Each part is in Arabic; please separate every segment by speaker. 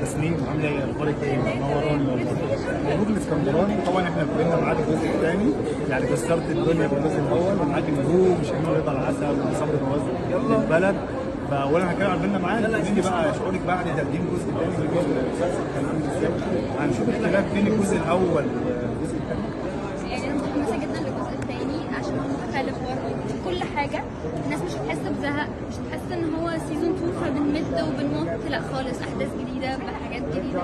Speaker 1: تسنيم عامله ايه؟ اخبارك ايه؟ منوراني والله. مبروك الاسكندراني. طبعا احنا اتكلمنا معاك الجزء الثاني، يعني كسرت الدنيا بالجزء الاول، ومعاك النجوم شاهين رضا العسل وصبري فواز البلد. فاولا هنتكلم عن فيلم معاك، قولي لي بقى شعورك بعد تقديم الجزء الثاني من المسلسل كان عامل ازاي؟ هنشوف اختلاف بين الجزء الاول والجزء الثاني.
Speaker 2: يعني انا متحمسه جدا للجزء الثاني عشان هو مختلف برضه في كل حاجه. الناس مش هتحس بزهق، مش هتحس ان هو سيزون 2 فبنمد وبنمط، لا خالص، احداث جديده بحاجات جديده.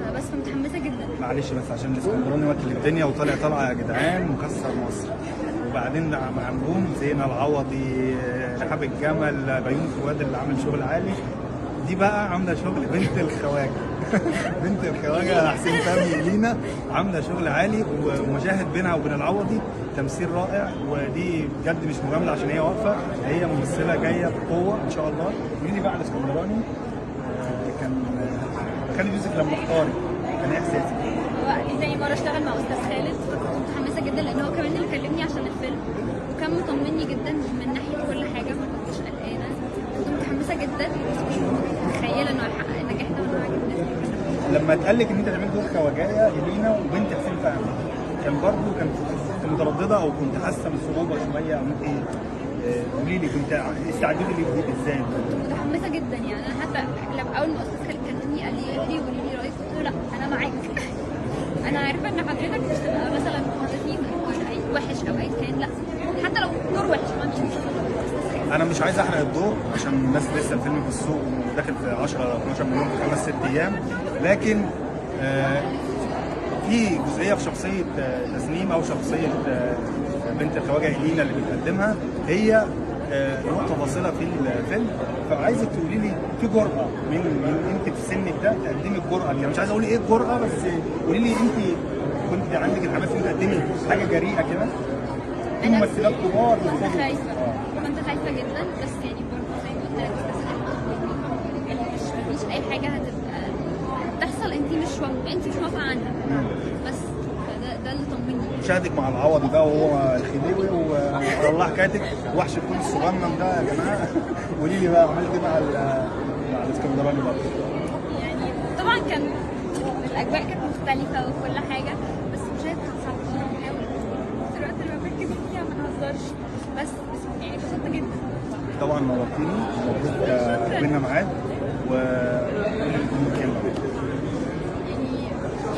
Speaker 2: فبس متحمسه جدا.
Speaker 1: معلش بس عشان الاسكندراني واكل الدنيا وطالع طالعه يا جدعان مكسر مصر. وبعدين مع نجوم زينة العوضي، شحاب الجمل، بيومي فؤاد اللي عامل شغل عالي. دي بقى عامله شغل بنت الخواجه. بنت الخواجه حسين فهمي لينا عامله شغل عالي، ومشاهد بينها وبين العوضي تمثيل رائع. ودي بجد مش مجامله عشان هي واقفه، هي ممثله جايه بقوه ان شاء الله. قولي لي بقى على الاسكندراني، كان خالد يوسف لما اختارك كان ايه احساسك؟
Speaker 2: هو زي مره اشتغل مع استاذ خالد، فكنت متحمسه جدا لان هو كمان اللي كلمني عشان الفيلم، وكان مطمني جدا من ناحيه كل حاجه، ما كنتش قلقانه. كنت متحمسه جدا، بس مش متخيله انه هيحقق النجاح ده وانا عاجبني.
Speaker 1: لما اتقال لك ان انت تعملي دور خواجايه الينا وبنت حسين فهمي، كان برضه كنت متردده او كنت حاسه بصعوبه شويه او انت قولي لي كنت استعدتي ليه ازاي؟
Speaker 2: كنت متحمسه جدا، يعني انا حتى لما اول ما استاذ خالد كلمني قال لي قولي لي رايك، قلت له لا انا معاك. انا عارفه ان حضرتك مش تبقى مثلا مهندسين او اي وحش او اي كان، لا حتى لو دور وحش ما عنديش مشكله.
Speaker 1: انا مش عايز احرق الدور عشان الناس لسه الفيلم في السوق وداخل في 10 12 مليون في 5 6 ايام، لكن في جزئيه في شخصيه تسنيم او شخصيه بنت الخواجه إلينا اللي بتقدمها، هي نقطه فاصله في الفيلم. فعايزك تقولي لي في جرأه من انت في سنك ده تقدمي الجرأه دي. انا مش عايز اقول ايه الجرأه، بس قولي لي انت كنت عندك الحماس ان تقدمي حاجه جريئه كده؟ في ممثلات كبار
Speaker 2: كنت خايفه، كنت خايفه جدا، بس يعني برضه زي ما قلت لك مفيش اي حاجه هتبقى تحصل انت مش موافقه عنها، بس ده اللي طمني.
Speaker 1: مشاهدك مع العوضي بقى وهو الخديوي والله حكايتك وحش الكون الصغنن ده يا جماعه. قولي لي بقى عملت ايه مع الاسكندراني برضه؟
Speaker 2: يعني طبعا كان الاجواء كانت مختلفه وكل حاجه، بس مشاهد كان صعب بنحاول الوقت اللي بركز فيها ما نهزرش، بس يعني اتبسطت جدا.
Speaker 1: طبعا نورتيني، مبروك بينا ميعاد
Speaker 2: يعني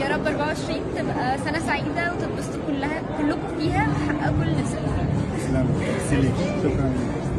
Speaker 2: يا رب 24 تبقى سنه سعيده وتتبسطوا كلكم فيها، تحققوا كل اللي نفسكم فيه.
Speaker 1: تسلمي، شكرا لك.